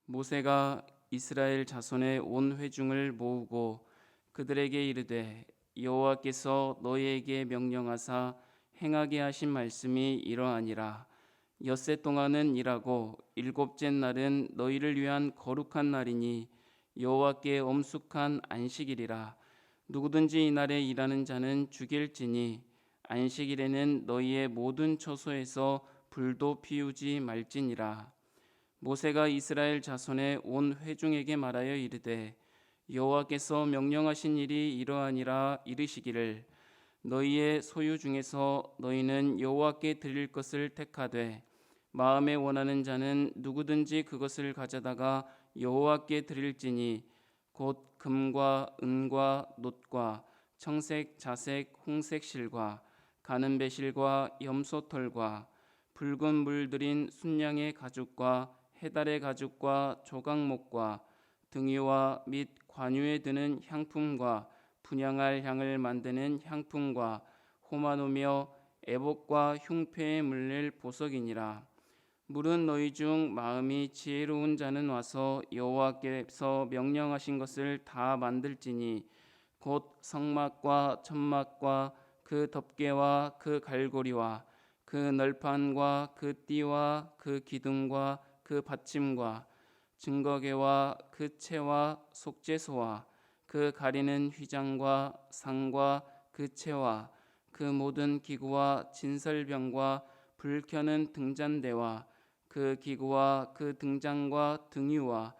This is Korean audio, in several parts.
모세가 이스라엘 자손의 온 회중을 모으고 그들에게 이르되 여호와께서 너희에게 명령하사 행하게 하신 말씀이 이러하니라. 엿새 동안은 일하고 일곱째 날은 너희를 위한 거룩한 날이니 여호와께 엄숙한 안식일이라. 누구든지 이날에 일하는 자는 죽일지니 안식일에는 너희의 모든 처소에서 불도 피우지 말지니라. 모세가 이스라엘 자손의 온 회중에게 말하여 이르되 여호와께서 명령하신 일이 이러하니라. 이르시기를 너희의 소유 중에서 너희는 여호와께 드릴 것을 택하되 마음에 원하는 자는 누구든지 그것을 가져다가 여호와께 드릴지니 곧 금과 은과 놋과 청색, 자색, 홍색 실과 가는 배실과 염소털과 붉은 물 들인 순양의 가죽과 해달의 가죽과 조각목과 등유와 및 관유에 드는 향품과 분향할 향을 만드는 향품과 호마노며 애복과 흉패에 물릴 보석이니라. 물은 너희 중 마음이 지혜로운 자는 와서 여호와께서 명령하신 것을 다 만들지니 곧 성막과 천막과 그 덮개와 그 갈고리와 그 널판과 그 띠와 그 기둥과 그 받침과 증거계와 그 채와 속죄소와 그 가리는 휘장과 상과 그 채와 그 모든 기구와 진설병과 불 켜는 등잔대와 그 기구와 그 등잔과 등유와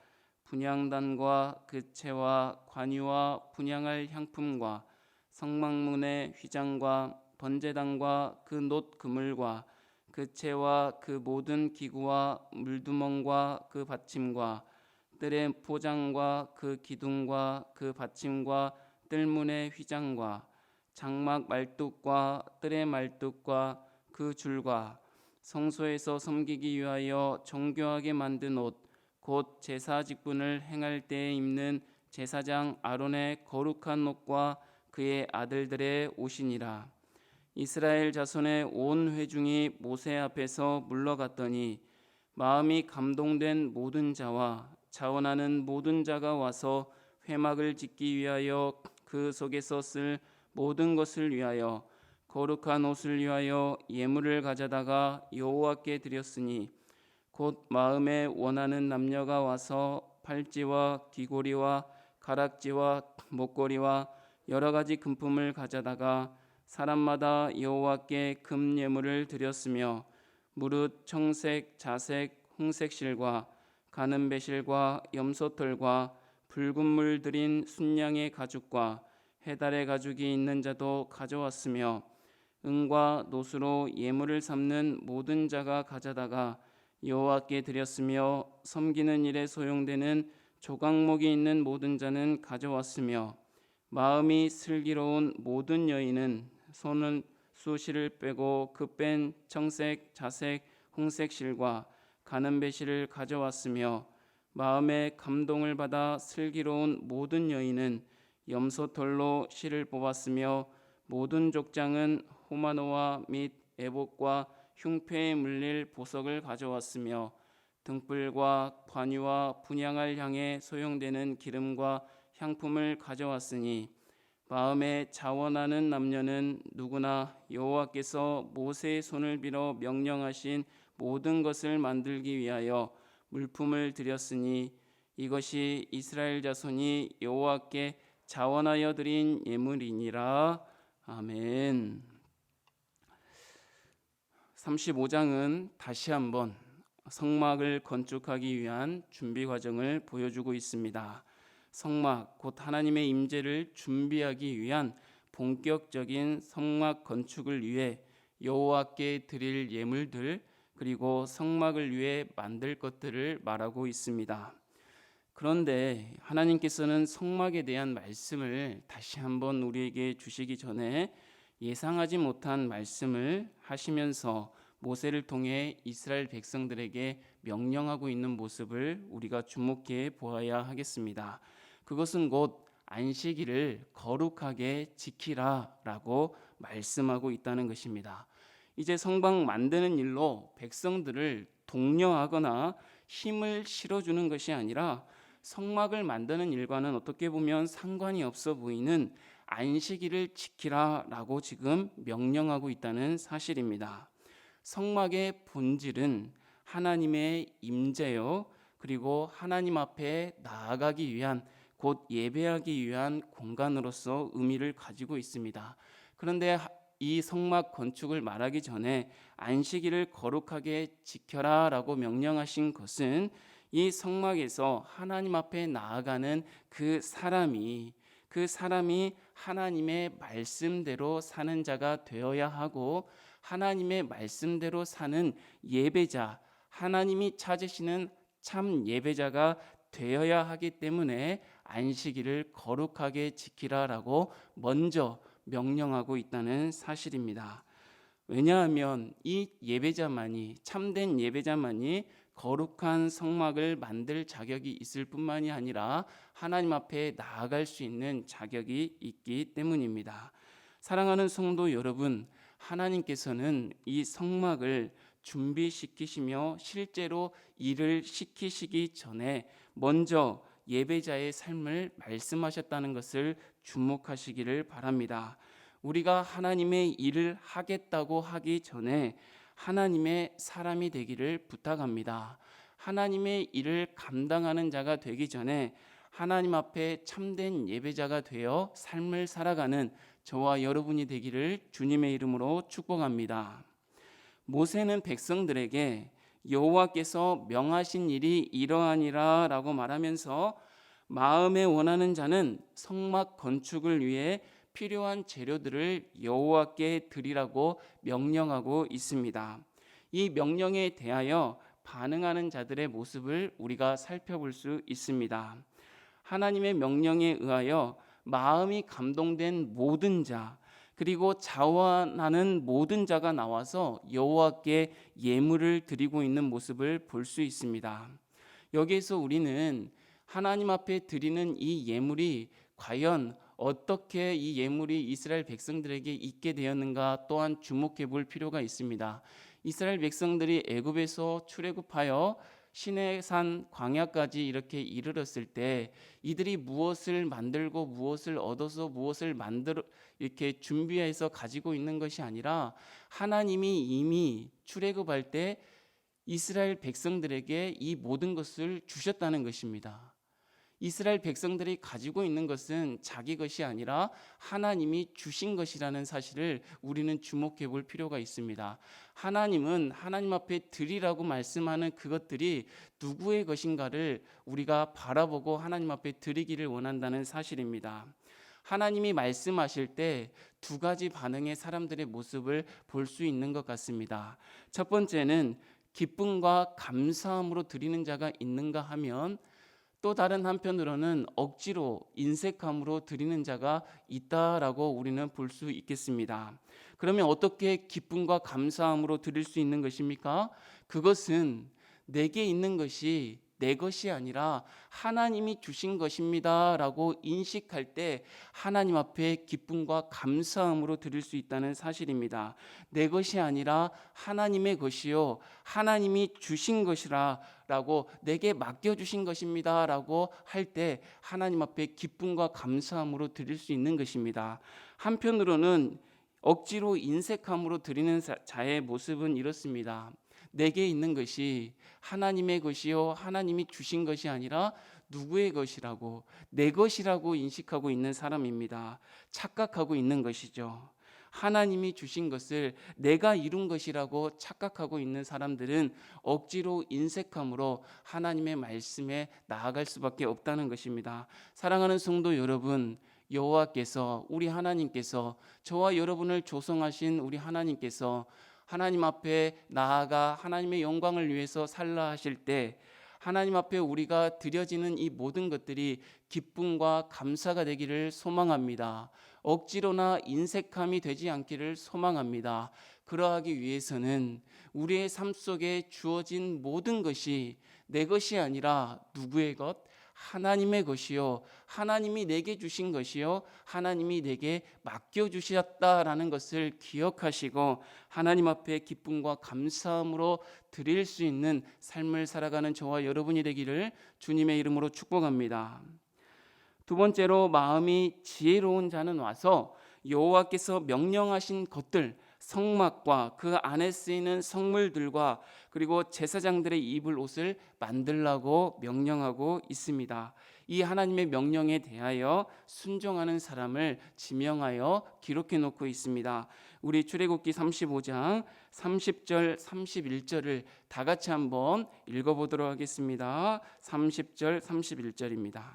분향단과 그 채와 관유와 분향할 향품과 성막문의 휘장과 번제단과 그 놋 그물과 그 채와 그 모든 기구와 물두멍과 그 받침과 뜰의 포장과 그 기둥과 그 받침과 뜰문의 휘장과 장막 말뚝과 뜰의 말뚝과 그 줄과 성소에서 섬기기 위하여 정교하게 만든 옷 곧 제사 직분을 행할 때에 입는 제사장 아론의 거룩한 옷과 그의 아들들의 옷이니라. 이스라엘 자손의 온 회중이 모세 앞에서 물러갔더니 마음이 감동된 모든 자와 자원하는 모든 자가 와서 회막을 짓기 위하여 그 속에서 쓸 모든 것을 위하여 거룩한 옷을 위하여 예물을 가져다가 여호와께 드렸으니 곧 마음에 원하는 남녀가 와서 팔찌와 귀고리와 가락지와 목걸이와 여러 가지 금품을 가져다가 사람마다 여호와께 금 예물을 드렸으며 무릇 청색, 자색, 홍색 실과 가는 배실과 염소털과 붉은 물 들인 순양의 가죽과 해달의 가죽이 있는 자도 가져왔으며 은과 놋으로 예물을 삼는 모든 자가 가져다가 여호와께 드렸으며 섬기는 일에 소용되는 조각목이 있는 모든 자는 가져왔으며 마음이 슬기로운 모든 여인은 손은 수실을 빼고 그 뺀 청색, 자색, 홍색 실과 가는 배실을 가져왔으며 마음에 감동을 받아 슬기로운 모든 여인은 염소털로 실을 뽑았으며 모든 족장은 호마노와 및 애복과 흉패에 물릴 보석을 가져왔으며 등불과 관유와 분향할 향에 소용되는 기름과 향품을 가져왔으니 마음에 자원하는 남녀는 누구나 여호와께서 모세의 손을 빌어 명령하신 모든 것을 만들기 위하여 물품을 드렸으니 이것이 이스라엘 자손이 여호와께 자원하여 드린 예물이니라. 아멘. 35장은 다시 한번 성막을 건축하기 위한 준비 과정을 보여주고 있습니다. 성막, 곧 하나님의 임재를 준비하기 위한 본격적인 성막 건축을 위해 여호와께 드릴 예물들, 그리고 성막을 위해 만들 것들을 말하고 있습니다. 그런데 하나님께서는 성막에 대한 말씀을 다시 한번 우리에게 주시기 전에 예상하지 못한 말씀을 하시면서 모세를 통해 이스라엘 백성들에게 명령하고 있는 모습을 우리가 주목해 보아야 하겠습니다. 그것은 곧 안식일을 거룩하게 지키라라고 말씀하고 있다는 것입니다. 이제 성막 만드는 일로 백성들을 독려하거나 힘을 실어주는 것이 아니라 성막을 만드는 일과는 어떻게 보면 상관이 없어 보이는 안식일을 지키라라고 지금 명령하고 있다는 사실입니다. 성막의 본질은 하나님의 임재요, 그리고 하나님 앞에 나아가기 위한, 곧 예배하기 위한 공간으로서 의미를 가지고 있습니다. 그런데 이 성막 건축을 말하기 전에 안식일을 거룩하게 지켜라 라고 명령하신 것은 이 성막에서 하나님 앞에 나아가는 그 사람이 하나님의 말씀대로 사는 자가 되어야 하고, 하나님의 말씀대로 사는 예배자, 하나님이 찾으시는 참 예배자가 되어야 하기 때문에 안식일을 거룩하게 지키라라고 먼저 명령하고 있다는 사실입니다. 왜냐하면 이 예배자만이, 참된 예배자만이 거룩한 성막을 만들 자격이 있을 뿐만이 아니라 하나님 앞에 나아갈 수 있는 자격이 있기 때문입니다. 사랑하는 성도 여러분, 하나님께서는 이 성막을 준비시키시며 실제로 일을 시키시기 전에 먼저 예배자의 삶을 말씀하셨다는 것을 주목하시기를 바랍니다. 우리가 하나님의 일을 하겠다고 하기 전에 하나님의 사람이 되기를 부탁합니다. 하나님의 일을 감당하는 자가 되기 전에 하나님 앞에 참된 예배자가 되어 삶을 살아가는 저와 여러분이 되기를 주님의 이름으로 축복합니다. 모세는 백성들에게 여호와께서 명하신 일이 이러하니라 라고 말하면서 마음에 원하는 자는 성막 건축을 위해 필요한 재료들을 여호와께 드리라고 명령하고 있습니다. 이 명령에 대하여 반응하는 자들의 모습을 우리가 살펴볼 수 있습니다. 하나님의 명령에 의하여 마음이 감동된 모든 자, 그리고 자원하는 모든 자가 나와서 여호와께 예물을 드리고 있는 모습을 볼 수 있습니다. 여기에서 우리는 하나님 앞에 드리는 이 예물이 과연 어떻게 이 예물이 이스라엘 백성들에게 있게 되었는가 또한 주목해 볼 필요가 있습니다. 이스라엘 백성들이 애굽에서 출애굽하여 시내산 광야까지 이렇게 이르렀을 때 이들이 무엇을 만들고 무엇을 얻어서 무엇을 만들어 이렇게 준비해서 가지고 있는 것이 아니라 하나님이 이미 출애굽할 때 이스라엘 백성들에게 이 모든 것을 주셨다는 것입니다. 이스라엘 백성들이 가지고 있는 것은 자기 것이 아니라 하나님이 주신 것이라는 사실을 우리는 주목해 볼 필요가 있습니다. 하나님은 하나님 앞에 드리라고 말씀하는 그것들이 누구의 것인가를 우리가 바라보고 하나님 앞에 드리기를 원한다는 사실입니다. 하나님이 말씀하실 때 두 가지 반응의 사람들의 모습을 볼 수 있는 것 같습니다. 첫 번째는 기쁨과 감사함으로 드리는 자가 있는가 하면, 또 다른 한편으로는 억지로 인색함으로 드리는 자가 있다라고 우리는 볼 수 있겠습니다. 그러면 어떻게 기쁨과 감사함으로 드릴 수 있는 것입니까? 그것은 내게 있는 것이 내 것이 아니라 하나님이 주신 것입니다 라고 인식할 때 하나님 앞에 기쁨과 감사함으로 드릴 수 있다는 사실입니다. 내 것이 아니라 하나님의 것이요 하나님이 주신 것이라 라고, 내게 맡겨주신 것입니다 라고 할 때 하나님 앞에 기쁨과 감사함으로 드릴 수 있는 것입니다. 한편으로는 억지로 인색함으로 드리는 자의 모습은 이렇습니다. 내게 있는 것이 하나님의 것이요 하나님이 주신 것이 아니라 누구의 것이라고, 내 것이라고 인식하고 있는 사람입니다. 착각하고 있는 것이죠. 하나님이 주신 것을 내가 이룬 것이라고 착각하고 있는 사람들은 억지로 인색함으로 하나님의 말씀에 나아갈 수밖에 없다는 것입니다. 사랑하는 성도 여러분, 여호와께서, 우리 하나님께서, 저와 여러분을 조성하신 우리 하나님께서 하나님 앞에 나아가 하나님의 영광을 위해서 살라 하실 때 하나님 앞에 우리가 드려지는 이 모든 것들이 기쁨과 감사가 되기를 소망합니다. 억지로나 인색함이 되지 않기를 소망합니다. 그러하기 위해서는 우리의 삶 속에 주어진 모든 것이 내 것이 아니라 누구의 것? 하나님의 것이요, 하나님이 내게 주신 것이요, 하나님이 내게 맡겨주셨다라는 것을 기억하시고 하나님 앞에 기쁨과 감사함으로 드릴 수 있는 삶을 살아가는 저와 여러분이 되기를 주님의 이름으로 축복합니다. 두 번째로, 마음이 지혜로운 자는 와서 여호와께서 명령하신 것들, 성막과 그 안에 쓰이는 성물들과 그리고 제사장들의 입을 옷을 만들라고 명령하고 있습니다. 이 하나님의 명령에 대하여 순종하는 사람을 지명하여 기록해 놓고 있습니다. 우리 출애굽기 35장 30절 31절을 다 같이 한번 읽어보도록 하겠습니다. 30절 31절입니다.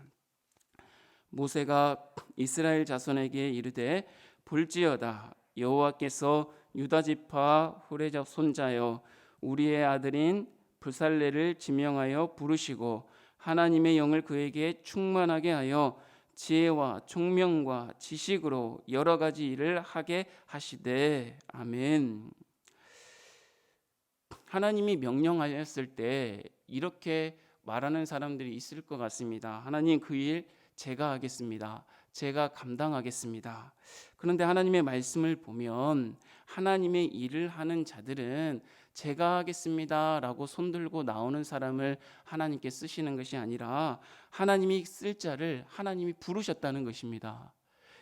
모세가 이스라엘 자손에게 이르되 볼지어다 여호와께서 유다 지파 후레 손자여 우리의 아들인 브살레를 지명하여 부르시고 하나님의 영을 그에게 충만하게 하여 지혜와 총명과 지식으로 여러 가지 일을 하게 하시되. 아멘. 하나님이 명령하였을 때 이렇게 말하는 사람들이 있을 것 같습니다. 하나님, 그 일 제가 하겠습니다. 제가 감당하겠습니다. 그런데 하나님의 말씀을 보면 하나님의 일을 하는 자들은 제가 하겠습니다 라고 손들고 나오는 사람을 하나님께 쓰시는 것이 아니라 하나님이 쓸 자를 하나님이 부르셨다는 것입니다.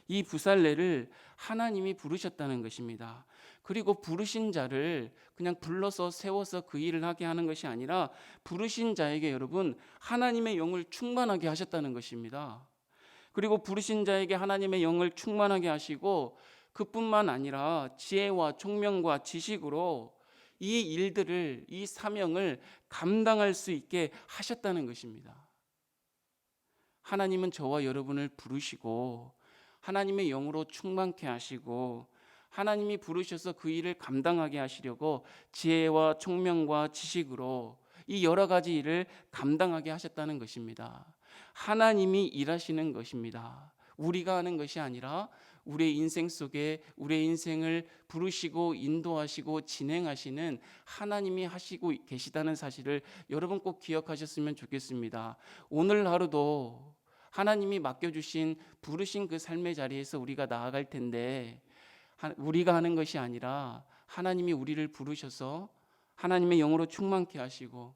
이 부살레를 하나님이 부르셨다는 것입니다. 그리고 부르신 자를 그냥 불러서 세워서 그 일을 하게 하는 것이 아니라 부르신 자에게 여러분 하나님의 영을 충만하게 하셨다는 것입니다. 그리고 부르신 자에게 하나님의 영을 충만하게 하시고 그뿐만 아니라 지혜와 총명과 지식으로 이 일들을, 이 사명을 감당할 수 있게 하셨다는 것입니다. 하나님은 저와 여러분을 부르시고 하나님의 영으로 충만케 하시고 하나님이 부르셔서 그 일을 감당하게 하시려고 지혜와 총명과 지식으로 이 여러 가지 일을 감당하게 하셨다는 것입니다. 하나님이 일하시는 것입니다. 우리가 하는 것이 아니라 우리의 인생 속에 우리의 인생을 부르시고 인도하시고 진행하시는 하나님이 하시고 계시다는 사실을 여러분 꼭 기억하셨으면 좋겠습니다. 오늘 하루도 하나님이 맡겨주신 부르신 그 삶의 자리에서 우리가 나아갈 텐데 우리가 하는 것이 아니라 하나님이 우리를 부르셔서 하나님의 영으로 충만케 하시고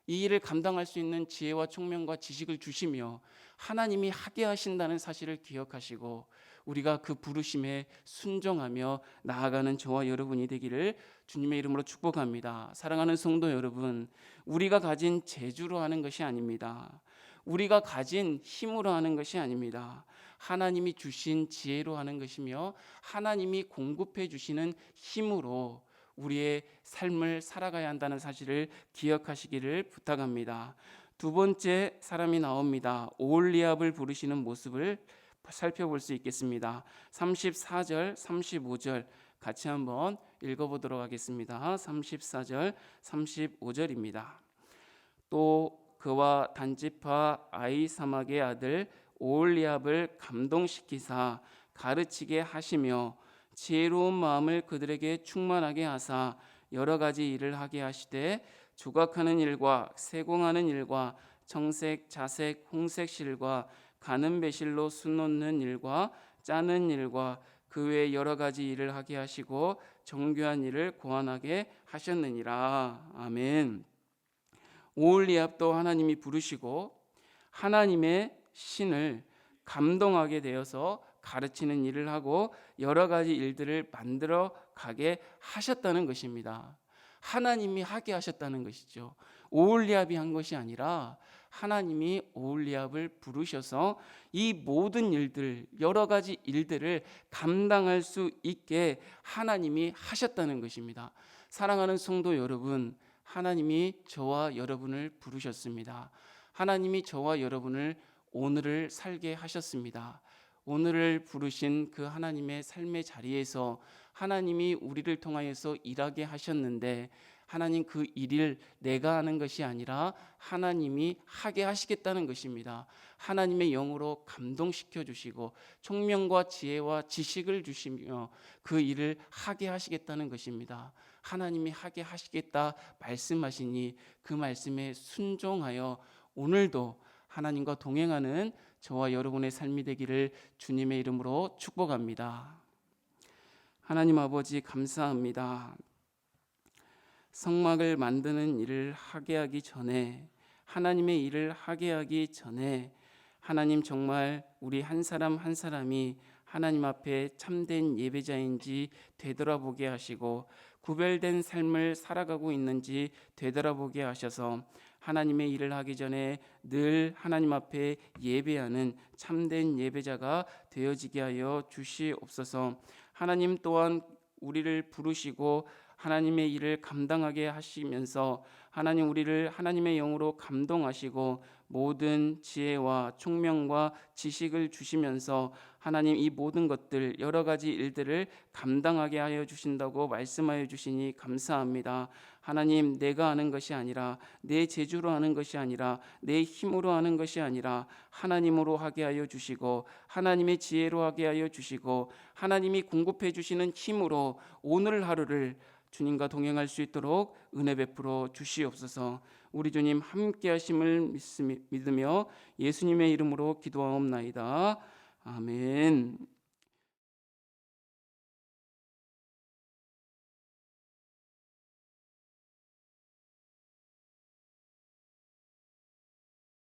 이 일을 감당할 수 있는 지혜와 총명과 지식을 주시며 하나님이 하게 하신다는 사실을 기억하시고 우리가 그 부르심에 순종하며 나아가는 저와 여러분이 되기를 주님의 이름으로 축복합니다. 사랑하는 성도 여러분, 우리가 가진 재주로 하는 것이 아닙니다. 우리가 가진 힘으로 하는 것이 아닙니다. 하나님이 주신 지혜로 하는 것이며 하나님이 공급해 주시는 힘으로 우리의 삶을 살아가야 한다는 사실을 기억하시기를 부탁합니다. 두 번째 사람이 나옵니다. 오홀리압을 부르시는 모습을 살펴볼 수 있겠습니다. 34절 35절 같이 한번 읽어보도록 하겠습니다. 34절 35절입니다. 또 그와 단지파 아히사막의 아들 오홀리압을 감동시키사 가르치게 하시며 지혜로운 마음을 그들에게 충만하게 하사 여러 가지 일을 하게 하시되 조각하는 일과 세공하는 일과 청색, 자색, 홍색 실과 가는 배실로 수 놓는 일과 짜는 일과 그 외 여러 가지 일을 하게 하시고 정교한 일을 고안하게 하셨느니라. 아멘. 오홀리압도 하나님이 부르시고 하나님의 신을 감동하게 되어서 가르치는 일을 하고 여러 가지 일들을 만들어 가게 하셨다는 것입니다. 하나님이 하게 하셨다는 것이죠. 오홀리압이 한 것이 아니라 하나님이 오홀리압을 부르셔서 이 모든 일들, 여러 가지 일들을 감당할 수 있게 하나님이 하셨다는 것입니다. 사랑하는 성도 여러분, 하나님이 저와 여러분을 부르셨습니다. 하나님이 저와 여러분을 오늘을 살게 하셨습니다. 오늘을 부르신 그 하나님의 삶의 자리에서 하나님이 우리를 통하여서 일하게 하셨는데 하나님 그 일을 내가 하는 것이 아니라 하나님이 하게 하시겠다는 것입니다. 하나님의 영으로 감동시켜 주시고 총명과 지혜와 지식을 주시며 그 일을 하게 하시겠다는 것입니다. 하나님이 하게 하시겠다 말씀하시니 그 말씀에 순종하여 오늘도 하나님과 동행하는 저와 여러분의 삶이 되기를 주님의 이름으로 축복합니다. 하나님 아버지 감사합니다. 성막을 만드는 일을 하게 하기 전에, 하나님의 일을 하게 하기 전에 하나님 정말 우리 한 사람 한 사람이 하나님 앞에 참된 예배자인지 되돌아보게 하시고 구별된 삶을 살아가고 있는지 되돌아보게 하셔서 하나님의 일을 하기 전에 늘 하나님 앞에 예배하는 참된 예배자가 되어지게 하여 주시옵소서. 하나님 또한 우리를 부르시고 하나님의 일을 감당하게 하시면서 하나님 우리를 하나님의 영으로 감동하시고 모든 지혜와 총명과 지식을 주시면서 하나님 이 모든 것들 여러 가지 일들을 감당하게 하여 주신다고 말씀하여 주시니 감사합니다. 하나님 내가 하는 것이 아니라 내 재주로 하는 것이 아니라 내 힘으로 하는 것이 아니라 하나님으로 하게 하여 주시고 하나님의 지혜로 하게 하여 주시고 하나님이 공급해 주시는 힘으로 오늘 하루를 주님과 동행할 수 있도록 은혜 베풀어 주시옵소서. 우리 주님 함께 하심을 믿으며 예수님의 이름으로 기도하옵나이다. 아멘.